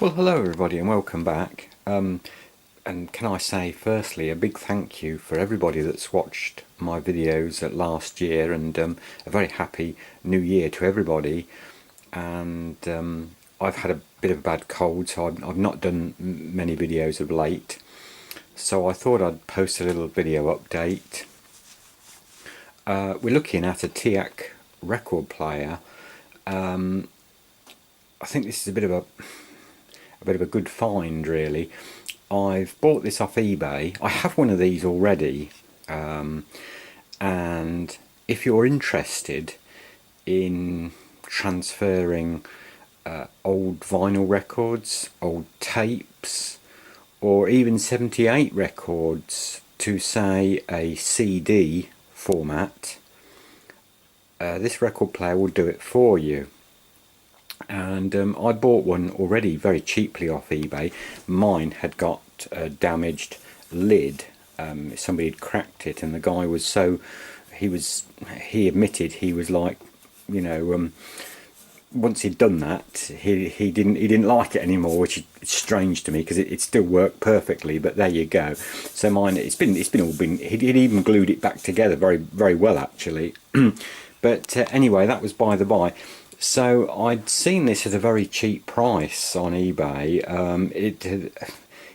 Well, hello everybody and welcome back. And can I say firstly a big thank you for everybody that's watched my videos last year, and a very happy new year to everybody. And I've had a bit of a bad cold, so I've not done many videos of late. So I thought I'd post a little video update. We're looking at a Teac record player. I think this is a bit of a good find, really. I've bought this off eBay. I have one of these already, and if you're interested in transferring old vinyl records, old tapes, or even 78 records to, say, a CD format, this record player will do it for you. And I bought one already very cheaply off eBay. Mine had got a damaged lid. Somebody had cracked it, and the guy was he admitted he was like, once he'd done that, he didn't like it anymore, which is strange to me because it still worked perfectly. But there you go. So mine, he'd even glued it back together very well actually. But anyway, that was by the by. So I'd seen this at a very cheap price on eBay.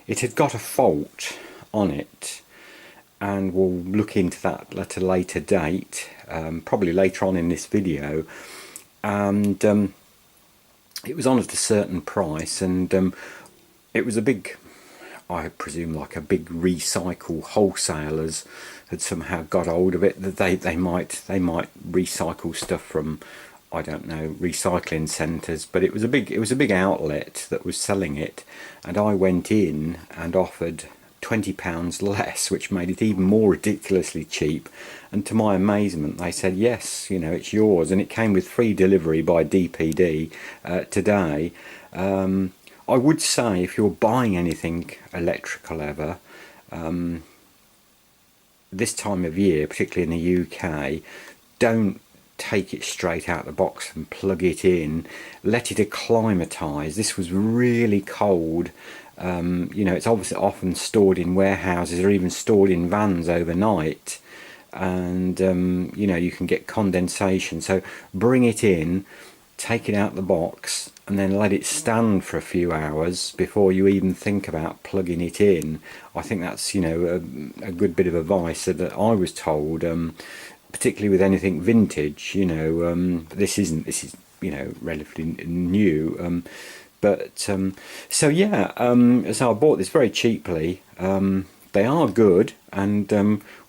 It had got a fault on it, and we'll look into that at a later date, probably later on in this video. And it was on at a certain price, and it was a big, I presume, like a big recycle wholesalers had somehow got hold of it. That they might recycle stuff from, I don't know, recycling centres, but it was a big outlet that was selling it, and I went in and offered £20 less, which made it even more ridiculously cheap. And to my amazement, they said yes, it's yours, and it came with free delivery by DPD today. I would say, if you're buying anything electrical ever, this time of year, particularly in the UK, don't take it straight out the box and plug it in. Let it acclimatise. This was really cold. It's obviously often stored in warehouses or even stored in vans overnight, and you can get condensation. So bring it in, take it out the box, and then let it stand for a few hours before you even think about plugging it in. I think that's a good bit of advice that I was told, particularly with anything vintage. This is relatively new, so I bought this very cheaply. They are good, and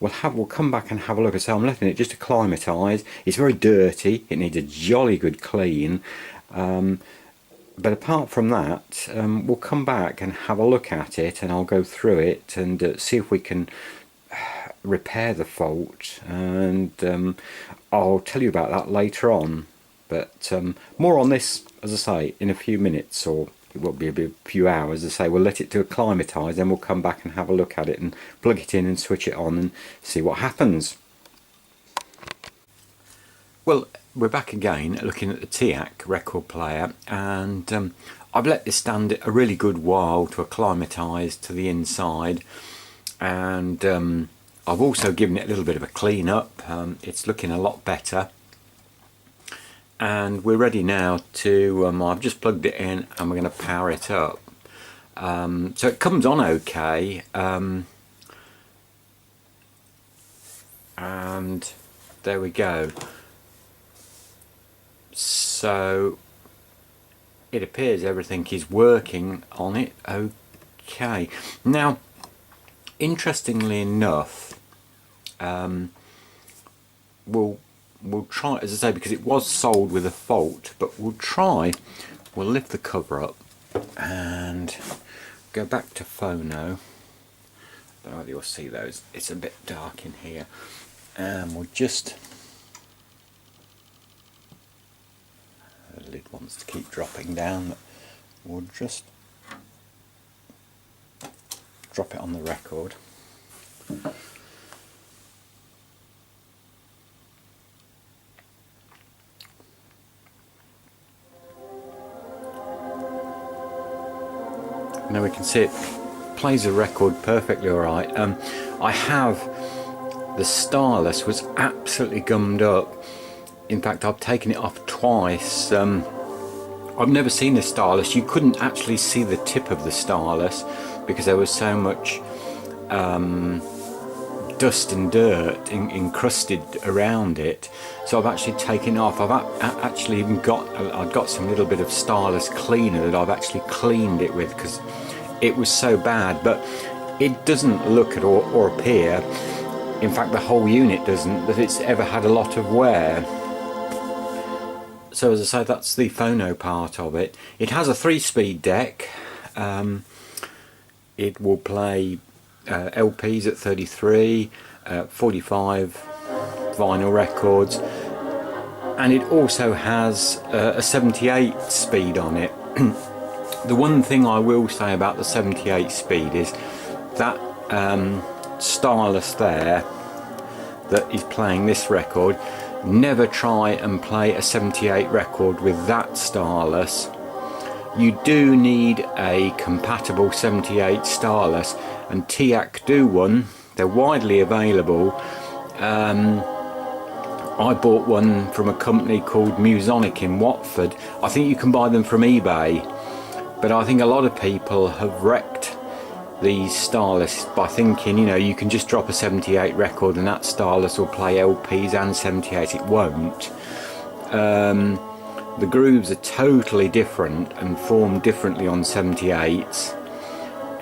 we'll come back and have a look. So I'm letting it just acclimatise. It's very dirty. It needs a jolly good clean. But apart from that, we'll come back and have a look at it, and I'll go through it and see if we can repair the fault, and I'll tell you about that later on. But more on this, as I say, in a few minutes, or it will be a few hours. As I say, we'll let it to acclimatise, then we'll come back and have a look at it and plug it in and switch it on and see what happens. Well, we're back again looking at the Teac record player, and I've let this stand a really good while to acclimatise to the inside, and I've also given it a little bit of a clean up. It's looking a lot better, and we're ready now to I've just plugged it in and we're going to power it up. So it comes on okay, and there we go. So it appears everything is working on it okay. Now, interestingly enough, we'll try, as I say, because it was sold with a fault, but we'll lift the cover up and go back to phono. I don't know whether you'll see those, it's a bit dark in here, and we'll just, the lid wants to keep dropping down, but we'll just drop it on the record. Now we can see it plays the record perfectly alright. I have, the stylus was absolutely gummed up. In fact, I've taken it off twice. I've never seen the stylus. You couldn't actually see the tip of the stylus because there was so much dust and dirt encrusted around it. So I've actually taken it off. I've actually even I've got some little bit of stylus cleaner that I've actually cleaned it with because it was so bad. But it doesn't look at or appear, in fact the whole unit doesn't, that it's ever had a lot of wear. So as I say, that's the phono part of it. It has a 3-speed deck. It will play LPs at 33, 45 vinyl records, and it also has a 78 speed on it. The one thing I will say about the 78 speed is that stylus there that is playing this record, never try and play a 78 record with that stylus. You do need a compatible 78 stylus, and Teac do one. They're widely available. I bought one from a company called Musonic in Watford. I think you can buy them from eBay, but I think a lot of people have wrecked these stylus by thinking, you know, you can just drop a 78 record and that stylus will play LPs and 78. It won't. The grooves are totally different and form differently on 78s,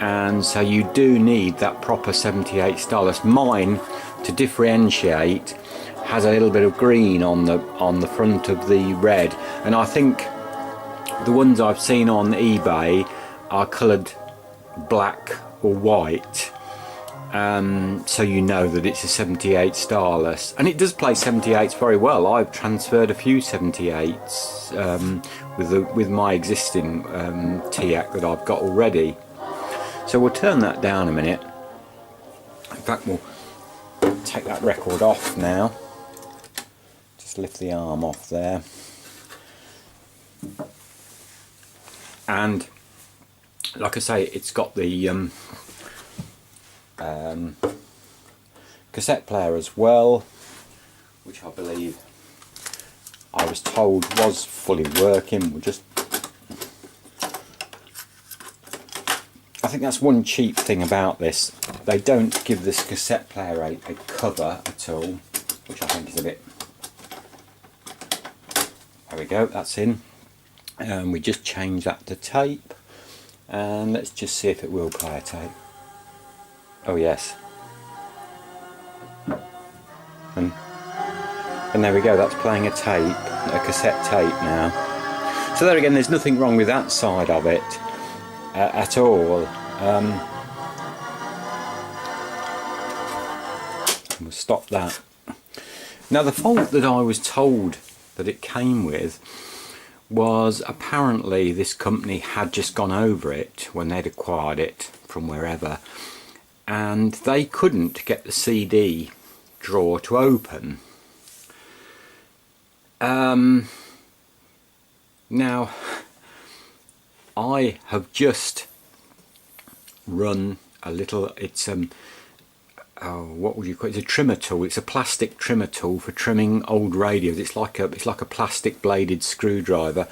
and so you do need that proper 78 stylus. Mine, to differentiate, has a little bit of green on the front of the red, and I think the ones I've seen on eBay are coloured black or white, so you know that it's a 78 stylus, and it does play 78s very well. I've transferred a few 78s with my existing Teac that I've got already. So we'll turn that down a minute. In fact, we'll take that record off now. Just lift the arm off there, and like I say, it's got the cassette player as well, which I believe I was told was fully working. We'll just, I think that's one cheap thing about this. They don't give this cassette player a cover at all, which I think is a bit, there we go, that's in. We just change that to tape, and let's just see if it will play a tape. Oh yes, and there we go, that's playing a tape, a cassette tape now. So there again, there's nothing wrong with that side of it at all. We'll stop that. Now the fault that I was told that it came with was apparently this company had just gone over it when they'd acquired it from wherever, and they couldn't get the CD drawer to open. Now I have just run a little, it's what would you call it? It's a trimmer tool. It's a plastic trimmer tool for trimming old radios. It's like a plastic bladed screwdriver.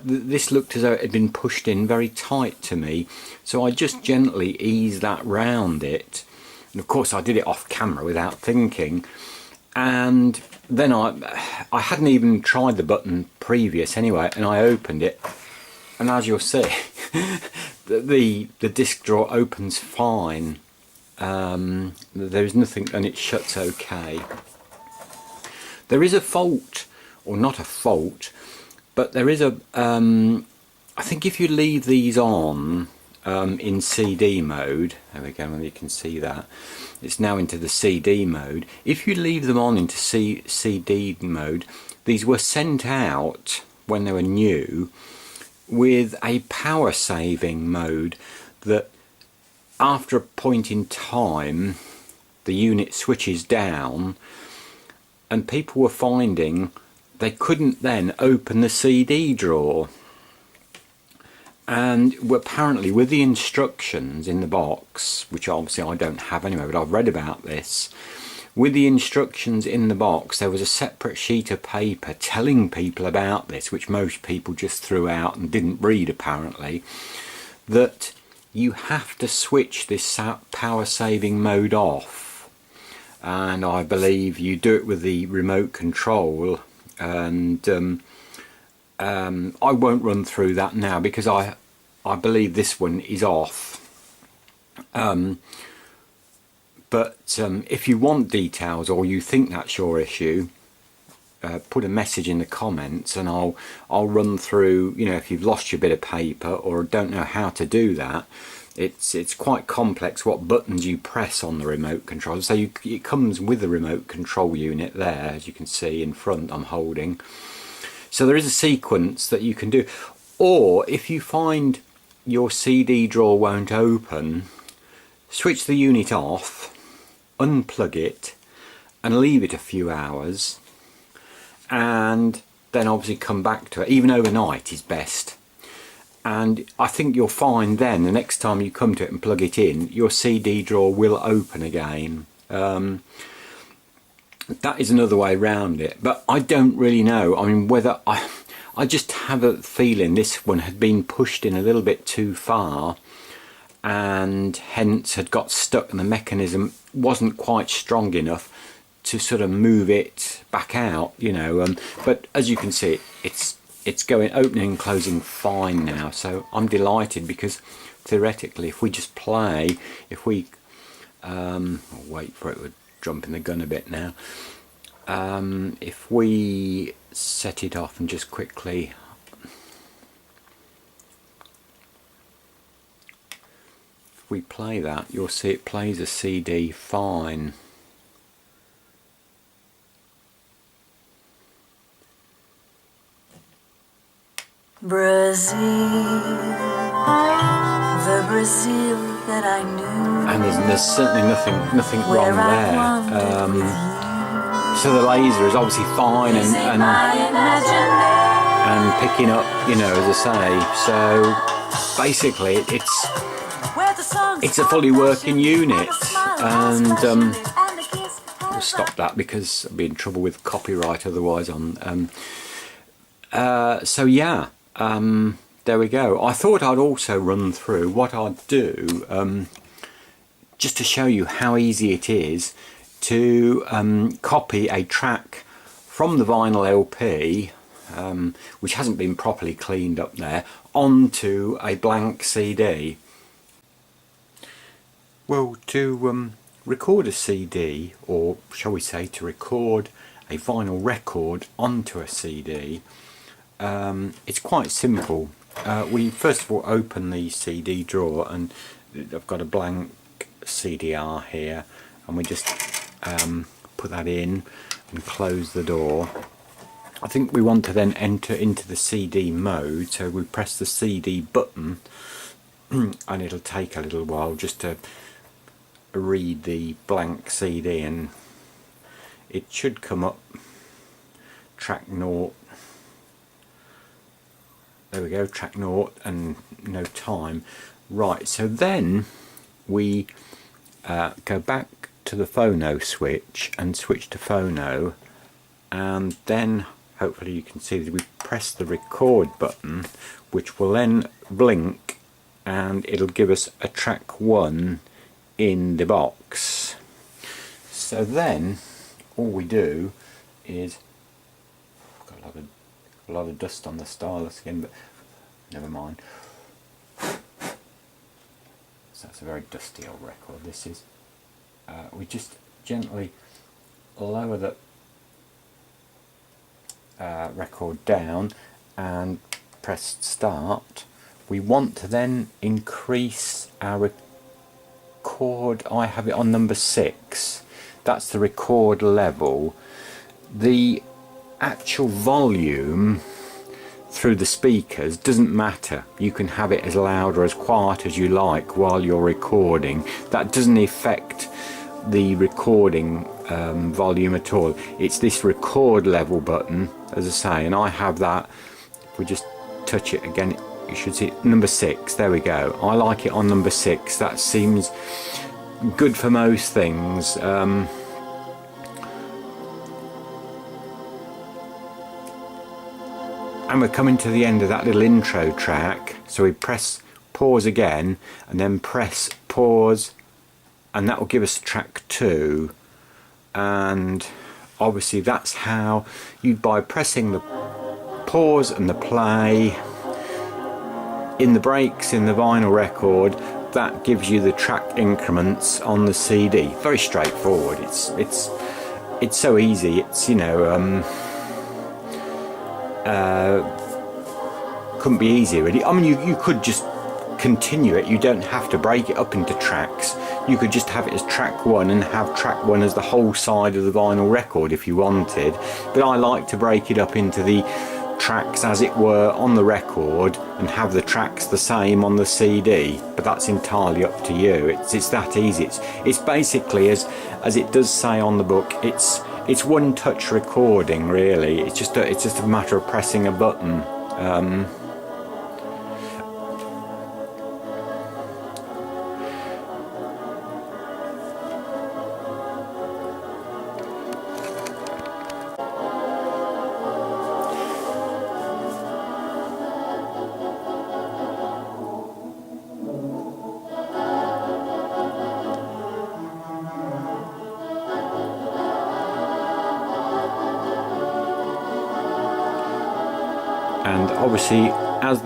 This looked as though it had been pushed in very tight to me, so I just gently eased that round it, and of course I did it off camera without thinking, and then I hadn't even tried the button previous anyway, and I opened it, and as you'll see the disc drawer opens fine. There's nothing, and it shuts okay. There is a fault, or not a fault, but there is a I think if you leave these on in CD mode, there we go, and you can see that it's now into the CD mode. If you leave them on into CD mode, these were sent out when they were new with a power saving mode that after a point in time the unit switches down, and people were finding they couldn't then open the CD drawer. And apparently with the instructions in the box, which obviously I don't have anyway, but I've read about this, with the instructions in the box there was a separate sheet of paper telling people about this, which most people just threw out and didn't read apparently, that you have to switch this power saving mode off. And I believe you do it with the remote control, and I won't run through that now because I believe this one is off. But if you want details or you think that's your issue, put a message in the comments and I'll run through, you know, if you've lost your bit of paper or don't know how to do that. It's quite complex what buttons you press on the remote control. So it comes with the remote control unit there, as you can see in front I'm holding. So there is a sequence that you can do. Or if you find your CD drawer won't open, switch the unit off, unplug it and leave it a few hours, and then obviously come back to it. Even overnight is best. And I think you'll find then the next time you come to it and plug it in, your CD drawer will open again. That is another way around it, but I don't really know. I mean, whether I just have a feeling this one had been pushed in a little bit too far and hence had got stuck and the mechanism wasn't quite strong enough to sort of move it back out, you know. But as you can see, it's going opening and closing fine now, so I'm delighted because theoretically if we just play, if we I'll wait for it, we're jumping the gun a bit now. If we set it off and just quickly if we play that, you'll see it plays a CD fine. Brazil, the Brazil that I knew. And there's certainly nothing wrong there. So the laser is obviously fine and picking up, you know, as I say. So basically it's a fully working unit, and we'll stop that because I'll be in trouble with copyright otherwise on. So yeah. There we go. I thought I'd also run through what I'd do just to show you how easy it is to copy a track from the vinyl LP, which hasn't been properly cleaned up there, onto a blank CD. Well, to record a CD, or shall we say to record a vinyl record onto a CD, it's quite simple. We first of all open the CD drawer, and I've got a blank CDR here, and we just put that in and close the door. I think we want to then enter into the CD mode, so we press the CD button and it'll take a little while just to read the blank CD, and it should come up track 0. There we go, track 0 and no time. Right, so then we go back to the phono switch and switch to phono, and then hopefully you can see that we press the record button, which will then blink and it'll give us a track 1 in the box. So then all we do is, got a lot of dust on the stylus again, but never mind. So that's a very dusty old record. This is we just gently lower the record down and press start. We want to then increase our record. I have it on number 6. That's the record level. The actual volume through the speakers doesn't matter. You can have it as loud or as quiet as you like while you're recording. That doesn't affect the recording volume at all. It's this record level button, as I say, and I have that. If we just touch it again, you should see number 6. There we go. I like it on number 6. That seems good for most things. And we're coming to the end of that little intro track, so we press pause again and then press pause, and that will give us track 2. And obviously that's how you, by pressing the pause and the play in the breaks in the vinyl record, that gives you the track increments on the CD. Very straightforward. It's so easy. It's, you know, couldn't be easier really. I mean, you could just continue it. You don't have to break it up into tracks. You could just have it as track 1 and have track 1 as the whole side of the vinyl record if you wanted, but I like to break it up into the tracks as it were on the record and have the tracks the same on the CD, but that's entirely up to you. It's that easy. It's basically, as it does say on the book, it's one touch recording really. It's just a matter of pressing a button. And obviously as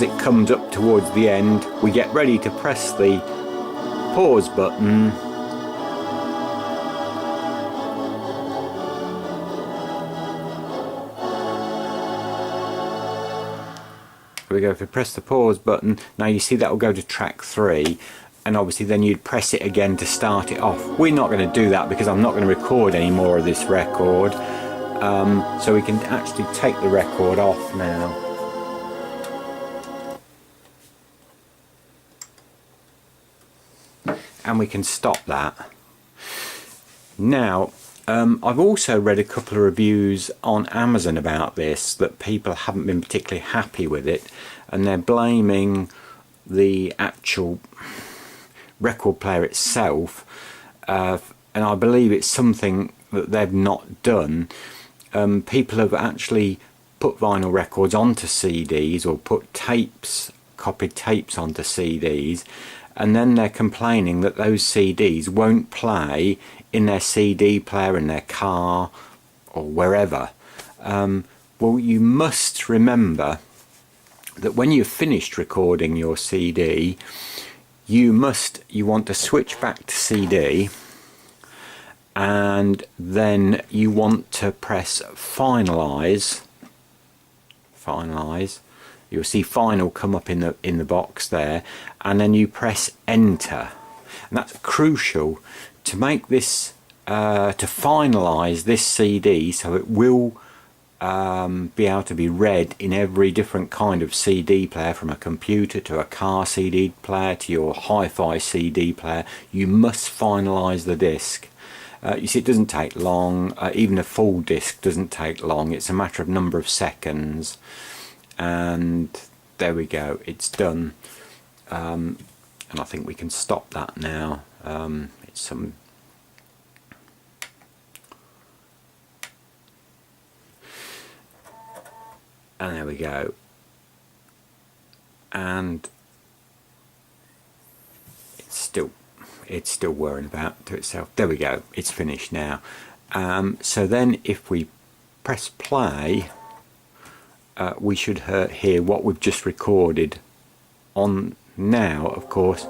it comes up towards the end, we get ready to press the pause button, we go to press the pause button. Now you see that will go to track 3, and obviously then you'd press it again to start it off. We're not going to do that because I'm not going to record any more of this record. So we can actually take the record off now. And we can stop that. Now, I've also read a couple of reviews on Amazon about this, that people haven't been particularly happy with it, and they're blaming the actual record player itself, and I believe it's something that they've not done. People have actually put vinyl records onto CDs, or put tapes, copied tapes onto CDs, and then they're complaining that those CDs won't play in their CD player in their car or wherever. Well, you must remember that when you've finished recording your CD, you want to switch back to CD, and then you want to press finalize. You'll see final come up in the box there, and then you press enter, and that's crucial to make this to finalize this CD, so it will be able to be read in every different kind of CD player, from a computer to a car CD player to your hi-fi CD player. You must finalize the disc. You see, it doesn't take long. Even a full disc doesn't take long. It's a matter of number of seconds, and there we go, it's done. And I think we can stop that now. It's some and there we go, and it's still whirring about to itself. There we go, it's finished now. So then if we press play, we should hear what we've just recorded on now. Of course,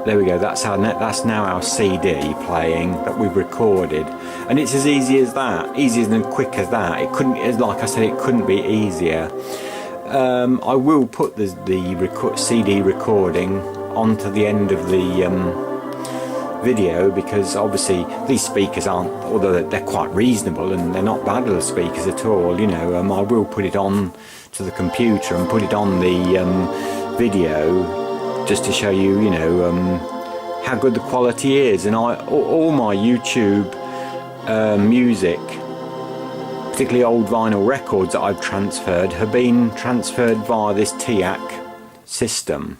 there we go, that's now our CD playing that we've recorded, and it's as easy as that, easier and quick as that. It couldn't, like I said, it couldn't be easier. I will put the CD recording onto the end of the video, because obviously these speakers aren't, although they're quite reasonable and they're not bad little speakers at all, you know. I will put it on to the computer and put it on the video, just to show you, you know, how good the quality is. And all my YouTube music particularly old vinyl records that I've transferred, have been transferred via this Teac system.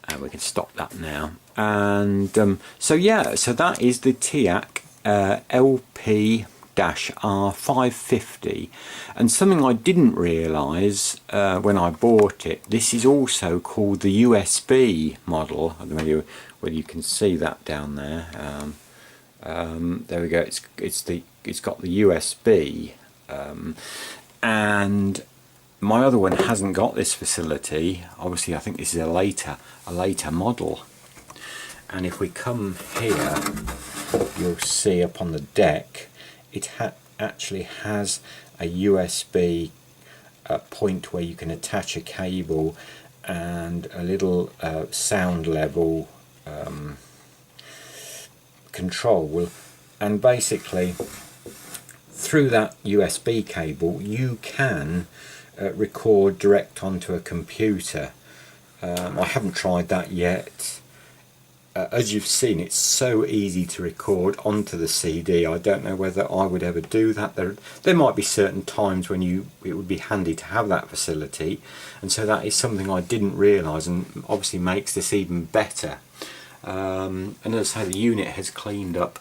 And we can stop that now. And so yeah, so that is the Teac LP R550, and something I didn't realise when I bought it, this is also called the USB model. I don't know whether you can see that down there. There we go. It's got the USB, and my other one hasn't got this facility. Obviously, I think this is a later model. And if we come here, you'll see up on the deck, it actually has a USB point where you can attach a cable and a little sound level control, and basically through that USB cable you can record direct onto a computer. I haven't tried that yet. As you've seen, it's so easy to record onto the CD. I don't know whether I would ever do that. There might be certain times when it would be handy to have that facility, and so that is something I didn't realise, and obviously makes this even better. And as I say, the unit has cleaned up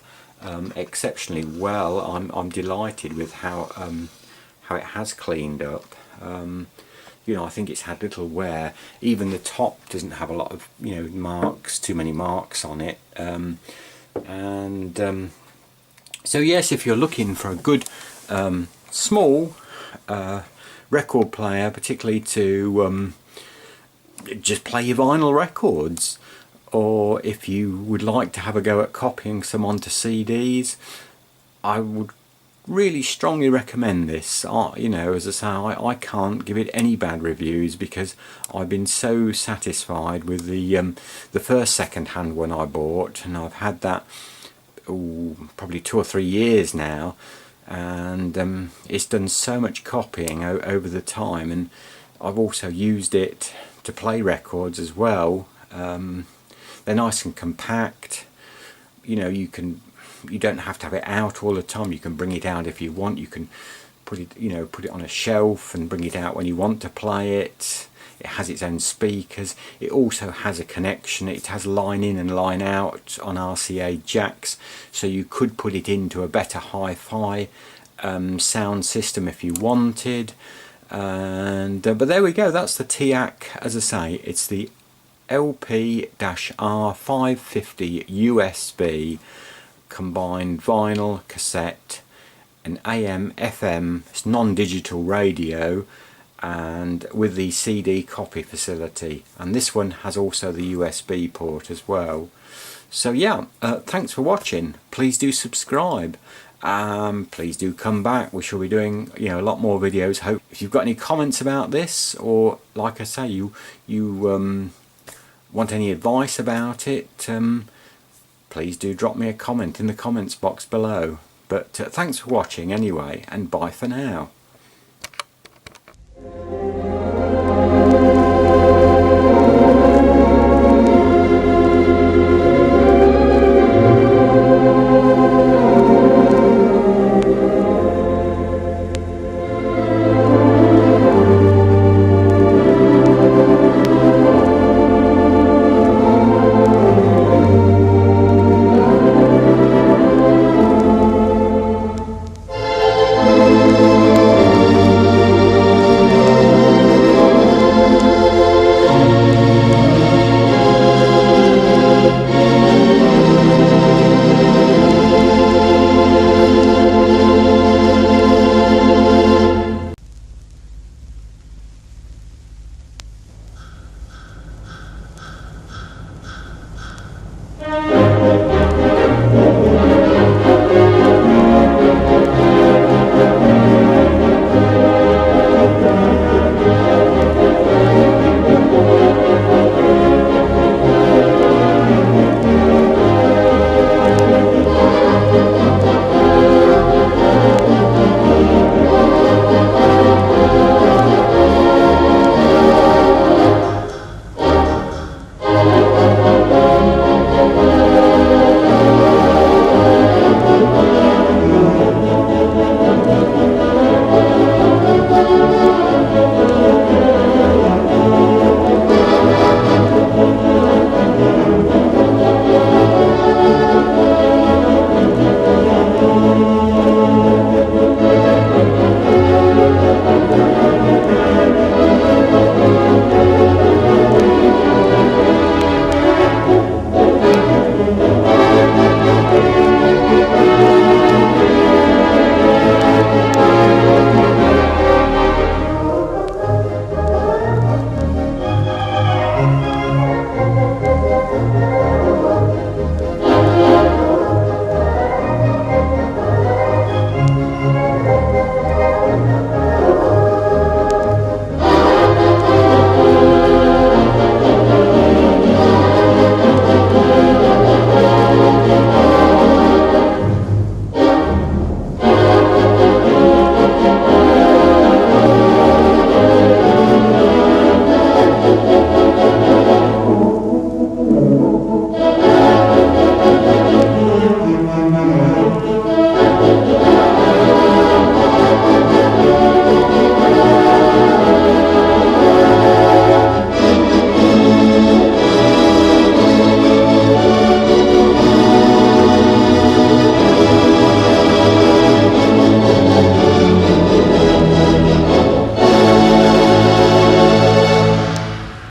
exceptionally well. I'm delighted with how it has cleaned up. You know, I think it's had little wear. Even the top doesn't have a lot of, you know, marks, too many marks on it. So yes, if you're looking for a good small record player, particularly to just play your vinyl records, or if you would like to have a go at copying some onto CDs, I would really strongly recommend this. You know, as I say, I can't give it any bad reviews because I've been so satisfied with the first second-hand one I bought, and I've had that probably 2 or 3 years now, and it's done so much copying over the time, and I've also used it to play records as well. They're nice and compact. You know, you don't have to have it out all the time. You can bring it out if you want. You can put it, you know, put it on a shelf and bring it out when you want to play it. It has its own speakers. It also has a connection. It has line in and line out on RCA jacks, so you could put it into a better hi-fi sound system if you wanted. And but there we go. That's the Teac. As I say, it's the LP R550 USB. Combined vinyl, cassette, and AM, FM, it's non-digital radio, and with the CD copy facility. And this one has also the USB port as well. So yeah, thanks for watching. Please do subscribe. Please do come back. We shall be doing, you know, a lot more videos. Hope if you've got any comments about this, or like I say, you want any advice about it, please do drop me a comment in the comments box below. But thanks for watching anyway, and bye for now.